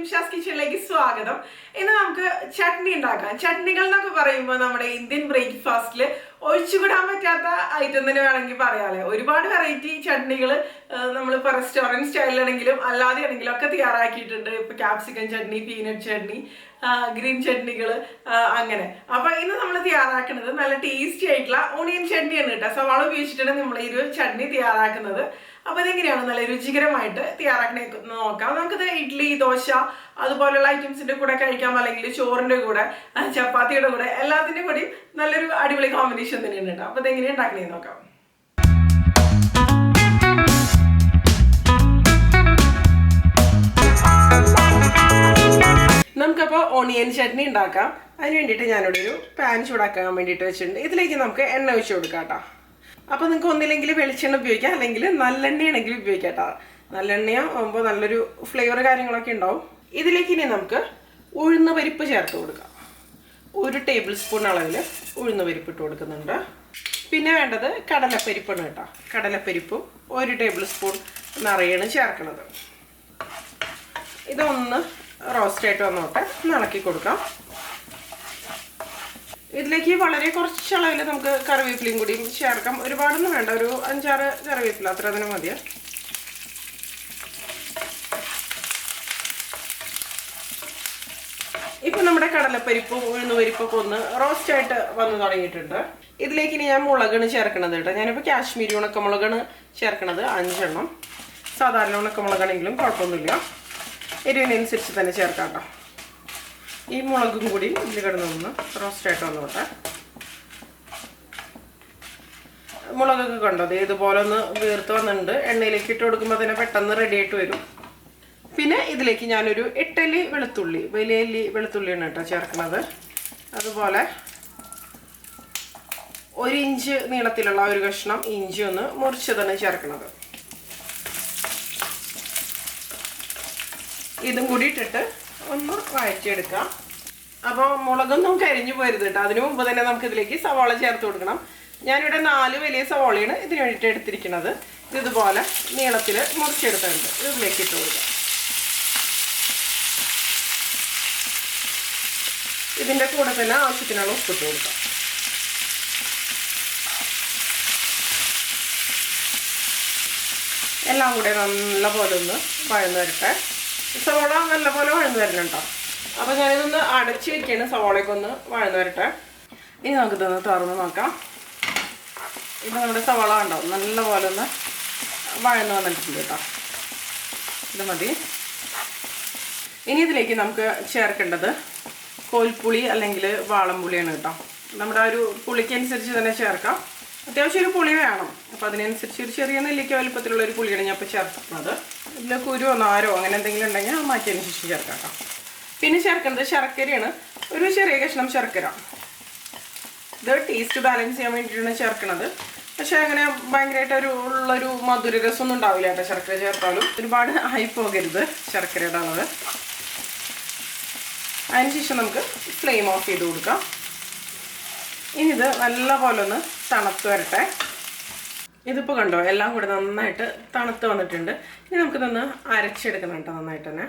നിമിഷാസ് കിച്ചണിലേക്ക് സ്വാഗതം. ഇന്ന് നമുക്ക് ചട്നി ഉണ്ടാക്കാം. ചട്നികൾ എന്നൊക്കെ പറയുമ്പോൾ നമ്മുടെ ഇന്ത്യൻ ബ്രേക്ക്ഫാസ്റ്റിൽ ഒഴിച്ചുകൂടാൻ പറ്റാത്ത ഐറ്റം തന്നെ വേണമെങ്കിൽ പറയാമല്ലേ. ഒരുപാട് വെറൈറ്റി ചട്നികൾ നമ്മളിപ്പോൾ റെസ്റ്റോറൻറ്റ് സ്റ്റൈലിലാണെങ്കിലും അല്ലാതെ ആണെങ്കിലും ഒക്കെ തയ്യാറാക്കിയിട്ടുണ്ട്. ഇപ്പൊ capsicum chutney, peanut chutney, green ചട്നികൾ അങ്ങനെ. അപ്പൊ ഇന്ന് നമ്മൾ തയ്യാറാക്കുന്നത് നല്ല ടേസ്റ്റി ആയിട്ടുള്ള ഓണിയൻ ചട്നിയാണ് കേട്ടോ. സവാള ഉപയോഗിച്ചിട്ടാണ് നമ്മൾ ഈ ഒരു ചട്നി തയ്യാറാക്കുന്നത്. അപ്പൊ ഇതെങ്ങനെയാണ് നല്ല രുചികരമായിട്ട് തയ്യാറാക്കണേ നോക്കാം. നമുക്കിത് ഇഡ്ഡലി, ദോശ അതുപോലുള്ള ഐറ്റംസിന്റെ കൂടെ കഴിക്കാം, അല്ലെങ്കിൽ ചോറിന്റെ കൂടെ, ചപ്പാത്തിയുടെ കൂടെ, എല്ലാത്തിൻ്റെ കൂടെയും നല്ലൊരു അടിപൊളി കോമ്പിനേഷൻ തന്നെയാണ് കേട്ടോ. അപ്പൊ ഇതെങ്ങനെയാണ് ഉണ്ടാക്കണേ നോക്കാം. നമുക്കപ്പോൾ ഓണിയൻ ചട്നി ഉണ്ടാക്കാം. അതിന് വേണ്ടിയിട്ട് ഞാനിവിടെ ഒരു പാൻ ചൂടാക്കാൻ വേണ്ടിയിട്ട് വെച്ചിട്ടുണ്ട്. ഇതിലേക്ക് നമുക്ക് എണ്ണ ഒഴിച്ച് കൊടുക്കാം കേട്ടോ. അപ്പോൾ നിങ്ങൾക്ക് ഒന്നില്ലെങ്കിൽ വെളിച്ചെണ്ണ ഉപയോഗിക്കാം, അല്ലെങ്കിൽ നല്ലെണ്ണയാണെങ്കിൽ ഉപയോഗിക്കാം കേട്ടോ. നല്ലെണ്ണ ആകുമ്പോൾ നല്ലൊരു ഫ്ലേവർ കാര്യങ്ങളൊക്കെ ഉണ്ടാവും. ഇതിലേക്ക് ഇനി നമുക്ക് ഉഴുന്ന് പരിപ്പ് ചേർത്ത് കൊടുക്കാം. 1 ടേബിൾ സ്പൂൺ അളവിൽ ഉഴുന്ന് പരിപ്പ് ഇട്ട് കൊടുക്കുന്നുണ്ട്. പിന്നെ വേണ്ടത് കടലപ്പരിപ്പാണ് കേട്ടോ. കടലപ്പരിപ്പും 1 ടേബിൾ സ്പൂൺ നിറയാണ് ചേർക്കുന്നത്. ഇതൊന്ന് റോസ്റ്റായിട്ട് വന്നോട്ടെ, ഇളക്കി കൊടുക്കാം. ഇതിലേക്ക് വളരെ കുറച്ച് അളവിൽ നമുക്ക് കറിവേപ്പിലയും കൂടി ചേർക്കാം. ഒരുപാടൊന്നും വേണ്ട, ഒരു 5-6 കറിവേപ്പില അത്ര തന്നെ മതിയോ. ഇപ്പം നമ്മുടെ കടലപ്പരിപ്പും ഉഴുന്നുപരിപ്പൊക്കെ ഒന്ന് റോസ്റ്റായിട്ട് വന്ന് തുടങ്ങിയിട്ടുണ്ട്. ഇതിലേക്ക് ഇനി ഞാൻ മുളകാണ് ചേർക്കണത് കേട്ടോ. ഞാനിപ്പോൾ കാശ്മീരി ഉണക്കമുളകാണ് ചേർക്കണത് 5 എണ്ണം. സാധാരണ ഉണക്കമുളകാണെങ്കിലും കുഴപ്പമൊന്നുമില്ല, എരിവിനനുസരിച്ച് തന്നെ ചേർക്കാം കേട്ടോ. ഈ മുളകും കൂടി ഇതിൽ കിടന്നൊന്ന് റോസ്റ്റായിട്ട് വന്നോട്ടെ. മുളകൊക്കെ കണ്ടോ, അത് ഇതുപോലെ ഒന്ന് വീർത്ത് വന്നിട്ടുണ്ട്. എണ്ണയിലേക്ക് ഇട്ട് കൊടുക്കുമ്പോൾ തന്നെ പെട്ടെന്ന് റെഡി ആയിട്ട് വരും. പിന്നെ ഇതിലേക്ക് ഞാനൊരു 8 അല്ലി വെളുത്തുള്ളി, വലിയ അല്ലി വെളുത്തുള്ളിയാണ് കേട്ടോ ചേർക്കുന്നത്. അതുപോലെ 1 ഇഞ്ച് നീളത്തിലുള്ള ഒരു കഷ്ണം ഇഞ്ചി ഒന്ന് മുറിച്ചതാണ് ചേർക്കുന്നത്. ഇതും കൂടി ഇട്ടിട്ട് ഒന്ന് വഴറ്റിയെടുക്കാം. അപ്പോൾ മുളകൊന്നും കരിഞ്ഞു പോരുത് കേട്ടോ. അതിനു മുമ്പ് തന്നെ നമുക്ക് ഇതിലേക്ക് സവാള ചേർത്ത് കൊടുക്കണം. ഞാനിവിടെ 4 വലിയ സവാളയാണ് ഇതിന് വേണ്ടിയിട്ട് എടുത്തിരിക്കുന്നത്. ഇതുപോലെ നീളത്തിൽ മുറിച്ചെടുത്തിട്ടുണ്ട്. ഇതിലേക്ക് ഇട്ട് കൊടുക്കാം. ഇതിൻ്റെ കൂടെ തന്നെ ആവശ്യത്തിനുള്ള ഉപ്പിട്ട് കൊടുക്കാം. എല്ലാം കൂടെ നല്ലപോലെ ഒന്ന് വഴന്ന് വരട്ടെ. സവാള നല്ലപോലെ വഴന്ന് വരണം കേട്ടോ. അപ്പോൾ ഞാനിതൊന്ന് അടച്ച് വെക്കുകയാണ്, സവാളയൊക്കെ ഒന്ന് വഴന്ന് വരട്ടെ. ഇനി നമുക്കിതൊന്ന് തുറന്ന് നോക്കാം. ഇപ്പം നമ്മുടെ സവാള ഉണ്ടാവും നല്ലപോലെ ഒന്ന് വഴന്ന് വന്നിട്ടുണ്ട് കേട്ടോ. ഇത് മതി. ഇനി ഇതിലേക്ക് നമുക്ക് ചേർക്കേണ്ടത് കോൽപ്പുളി അല്ലെങ്കിൽ വാളംപുളിയാണ് കേട്ടോ. നമ്മുടെ ഒരു പുളിക്കനുസരിച്ച് തന്നെ ചേർക്കാം. അത്യാവശ്യം ഒരു പുളി വേണം. അപ്പോൾ അതിനനുസരിച്ച് ഒരു ചെറിയ നെല്ലിക്ക വലുപ്പത്തിലുള്ള ഒരു പുളിയാണ് ഞാൻ ഇപ്പോൾ ചേർക്കുന്നത്. ഇതിൽ കുരുവോ നാരോ അങ്ങനെ എന്തെങ്കിലും ഉണ്ടെങ്കിൽ അത് മാറ്റിയനുസരിച്ച് ചേർക്കാം കേട്ടോ. പിന്നെ ചേർക്കുന്നത് ശർക്കരയാണ്, ഒരു ചെറിയ കഷ്ണം ശർക്കര. ഇത് ടേസ്റ്റ് ബാലൻസ് ചെയ്യാൻ വേണ്ടിയിട്ടാണ് ചേർക്കുന്നത്. പക്ഷേ അങ്ങനെ ഭയങ്കരമായിട്ട് ഉള്ളൊരു മധുര രസമൊന്നും ഉണ്ടാവില്ല കേട്ടോ ശർക്കര ചേർത്താലും. ഒരുപാട് ആയി പോകരുത് ശർക്കരയുടെ അളവ്. അതിനുശേഷം നമുക്ക് ഫ്ലെയിം ഓഫ് ചെയ്ത് കൊടുക്കാം. ഇനി ഇത് നല്ലപോലെ ഒന്ന് തണുത്ത് വരട്ടെ. ഇതിപ്പോൾ കണ്ടോ എല്ലാം കൂടെ നന്നായിട്ട് തണുത്ത് വന്നിട്ടുണ്ട്. ഇനി നമുക്കിതൊന്ന് അരച്ചെടുക്കണം കേട്ടോ നന്നായിട്ട് തന്നെ.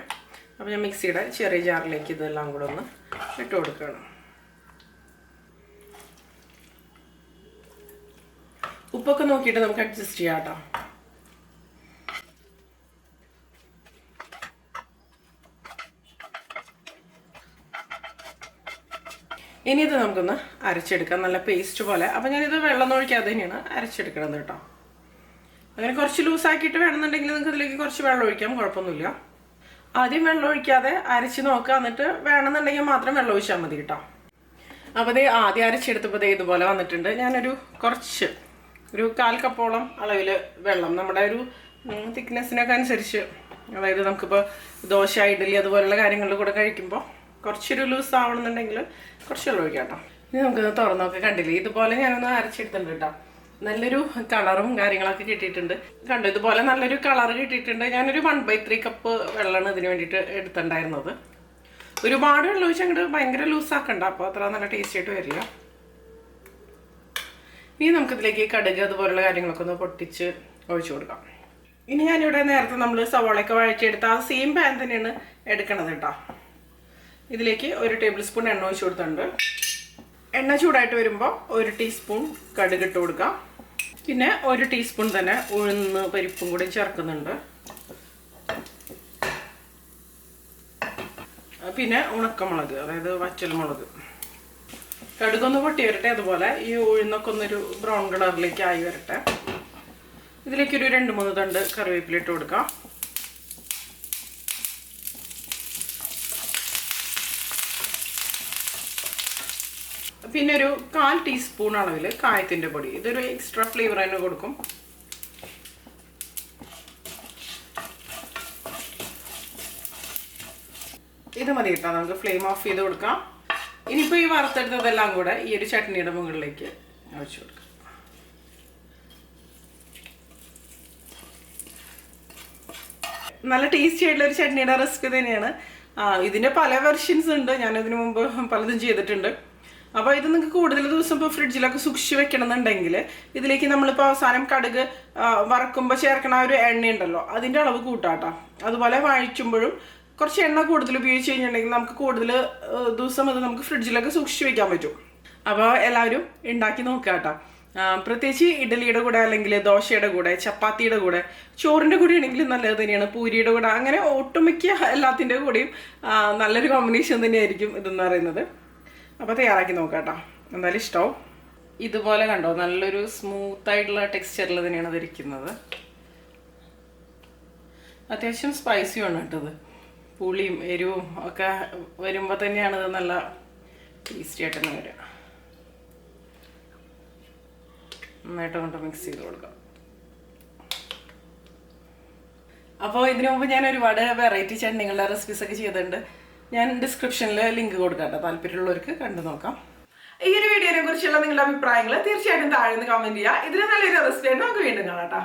അപ്പോൾ ഞാൻ മിക്സിയുടെ ചെറിയ ജാറിലേക്ക് ഇതെല്ലാം കൂടെ ഒന്ന് ഇട്ട് കൊടുക്കണം. ഉപ്പൊക്കെ നോക്കിയിട്ട് നമുക്ക് അഡ്ജസ്റ്റ് ചെയ്യാം കേട്ടോ. ഇനി ഇത് നമുക്കൊന്ന് അരച്ചെടുക്കാം നല്ല പേസ്റ്റ് പോലെ. അപ്പോൾ ഞാനിത് വെള്ളം ഒഴിക്കാതെ തന്നെയാണ് അരച്ചെടുക്കണത് കേട്ടോ. അങ്ങനെ കുറച്ച് ലൂസാക്കിയിട്ട് വേണമെന്നുണ്ടെങ്കിൽ നിങ്ങൾക്ക് ഇതിലേക്ക് കുറച്ച് വെള്ളം ഒഴിക്കാം, കുഴപ്പമൊന്നുമില്ല. ആദ്യം വെള്ളം ഒഴിക്കാതെ അരച്ച് നോക്കുക, എന്നിട്ട് വേണമെന്നുണ്ടെങ്കിൽ മാത്രം വെള്ളം ഒഴിച്ചാൽ മതി കേട്ടോ. അപ്പോൾ ഇത് ആദ്യം അരച്ചെടുത്തപ്പോൾ ഇതുപോലെ വന്നിട്ടുണ്ട്. ഞാനൊരു കുറച്ച് ഒരു 1/4 കപ്പോളം അളവിൽ വെള്ളം നമ്മുടെ ഒരു തിക്നെസ്സിനൊക്കെ അനുസരിച്ച്, അതായത് നമുക്കിപ്പോൾ ദോശ, ഇഡ്ഡലി അതുപോലുള്ള കാര്യങ്ങളുടെ കൂടെ കഴിക്കുമ്പോൾ കുറച്ചൊരു ലൂസ് ആവണമെന്നുണ്ടെങ്കിൽ കുറച്ച് വെള്ളം ഒഴിക്കാം കേട്ടോ. ഇനി നമുക്കിത് തുറന്നൊക്കെ കണ്ടില്ലേ, ഇതുപോലെ ഞാനൊന്ന് അരച്ചെടുത്തിട്ടുണ്ട് കേട്ടോ. നല്ലൊരു കളറും കാര്യങ്ങളൊക്കെ കിട്ടിയിട്ടുണ്ട്. കണ്ടു, ഇതുപോലെ നല്ലൊരു കളർ കിട്ടിയിട്ടുണ്ട്. ഞാനൊരു 1/3 കപ്പ് വെള്ളമാണ് ഇതിന് വേണ്ടിയിട്ട് എടുത്തിട്ടുണ്ടായിരുന്നത്. ഒരുപാട് വെള്ളം ഒഴിച്ച് അങ്ങോട്ട് ഭയങ്കര ലൂസാക്കണ്ട, അപ്പോൾ അത്ര നല്ല ടേസ്റ്റ് ആയിട്ട് വരില്ല. ഇനി നമുക്കിതിലേക്ക് കടുക് അതുപോലുള്ള കാര്യങ്ങളൊക്കെ ഒന്ന് പൊട്ടിച്ച് ഒഴിച്ചു കൊടുക്കാം. ഇനി ഞാനിവിടെ നേരത്തെ നമ്മൾ സവാളയൊക്കെ വഴറ്റിയെടുത്ത ആ സെയിം പാൻ തന്നെയാണ് എടുക്കണത് കേട്ടോ. ഇതിലേക്ക് 1 ടേബിൾ സ്പൂൺ എണ്ണ ഒഴിച്ച് കൊടുത്തിട്ടുണ്ട്. എണ്ണ ചൂടായിട്ട് വരുമ്പോൾ 1 ടീസ്പൂൺ കടുക് ഇട്ട് കൊടുക്കാം. പിന്നെ 1 ടീസ്പൂൺ തന്നെ ഉഴുന്ന് പരിപ്പും കൂടി ചേർക്കുന്നുണ്ട്. പിന്നെ ഉണക്കമുളക്, അതായത് വറ്റൽമുളക്. കടുകൊന്ന് പൊട്ടി വരട്ടെ. അതുപോലെ ഈ ഉഴുന്നൊക്കെ ഒന്നൊരു ബ്രൗൺ കളറിലേക്ക് ആയി വരട്ടെ. ഇതിലേക്കൊരു 2-3 തണ്ട് കറിവേപ്പില ഇട്ട് കൊടുക്കാം. പിന്നെ ഒരു 1/4 ടീസ്പൂൺ അളവിൽ കായത്തിൻ്റെ പൊടി. ഇതൊരു എക്സ്ട്രാ ഫ്ലേവർ തന്നെ കൊടുക്കും. ഇത് മതി കേട്ടോ. നമുക്ക് ഫ്ലെയിം ഓഫ് ചെയ്ത് കൊടുക്കാം. ഇനിയിപ്പോൾ ഈ വറുത്തെടുത്തതെല്ലാം കൂടെ ഈ ഒരു ചട്നിയുടെ മുകളിലേക്ക് ഒഴിച്ചു കൊടുക്കാം. നല്ല ടേസ്റ്റി ആയിട്ടുള്ള ഒരു ചട്നിയുടെ റെസിപ്പി തന്നെയാണ്. ഇതിൻ്റെ പല വെർഷൻസ് ഉണ്ട്. ഞാനതിന് മുമ്പ് പലതും ചെയ്തിട്ടുണ്ട്. അപ്പോൾ ഇത് നിങ്ങൾക്ക് കൂടുതൽ ദിവസം ഇപ്പോൾ ഫ്രിഡ്ജിലൊക്കെ സൂക്ഷിച്ച് വെക്കണമെന്നുണ്ടെങ്കിൽ ഇതിലേക്ക് നമ്മളിപ്പോൾ അവസാനം കടുക് വറക്കുമ്പോൾ ചേർക്കണ ഒരു എണ്ണയുണ്ടല്ലോ, അതിൻ്റെ അളവ് കൂട്ടാട്ടോ. അതുപോലെ വഴിക്കുമ്പോഴും കുറച്ച് എണ്ണ കൂടുതൽ ഉപയോഗിച്ച് കഴിഞ്ഞിട്ടുണ്ടെങ്കിൽ നമുക്ക് കൂടുതൽ ദിവസം അത് നമുക്ക് ഫ്രിഡ്ജിലൊക്കെ സൂക്ഷിച്ച് വെക്കാൻ പറ്റും. അപ്പോൾ എല്ലാവരും ഉണ്ടാക്കി നോക്കുക കേട്ടോ. പ്രത്യേകിച്ച് ഇഡലിയുടെ കൂടെ, അല്ലെങ്കിൽ ദോശയുടെ കൂടെ, ചപ്പാത്തിയുടെ കൂടെ, ചോറിൻ്റെ കൂടെ ആണെങ്കിലും നല്ലത് തന്നെയാണ്. പൂരിയുടെ കൂടെ, അങ്ങനെ ഒട്ടുമിക്ക എല്ലാത്തിൻ്റെ കൂടെയും നല്ലൊരു കോമ്പിനേഷൻ തന്നെയായിരിക്കും ഇതെന്ന് പറയുന്നത്. അപ്പോൾ തയ്യാറാക്കി നോക്കാം കേട്ടോ. എന്തായാലും ഇഷ്ടമാവും. ഇതുപോലെ കണ്ടോ, നല്ലൊരു സ്മൂത്തായിട്ടുള്ള ടെക്സ്ചറിൽ തന്നെയാണ് ഇതിരിക്കുന്നത്. അത്യാവശ്യം സ്പൈസിയാണ് കേട്ടത്. പുളിയും എരിവും ഒക്കെ വരുമ്പോൾ തന്നെയാണ് ഇത് നല്ല ടേസ്റ്റി ആയിട്ട് തന്നെ വരിക. നന്നായിട്ട് കൊണ്ട് മിക്സ് ചെയ്ത് കൊടുക്കാം. അപ്പോൾ ഇതിനു മുമ്പ് ഞാൻ ഒരുപാട് വെറൈറ്റി ചട്നികളുടെ റെസിപ്പീസൊക്കെ ചെയ്തിട്ടുണ്ട്. ഞാൻ ഡിസ്ക്രിപ്ഷനിൽ ലിങ്ക് കൊടുക്കാം കേട്ടോ, താല്പര്യമുള്ളവർക്ക് കണ്ടു നോക്കാം. ഈ ഒരു വീഡിയോനെ കുറിച്ചുള്ള നിങ്ങളുടെ അഭിപ്രായങ്ങൾ തീർച്ചയായിട്ടും താഴെ നിന്ന് കമൻറ്റ് ചെയ്യുക. ഇതിന് നല്ലൊരു റെസിപ്പി ആയിട്ട് നമുക്ക് വീണ്ടും കാണാം കേട്ടോ.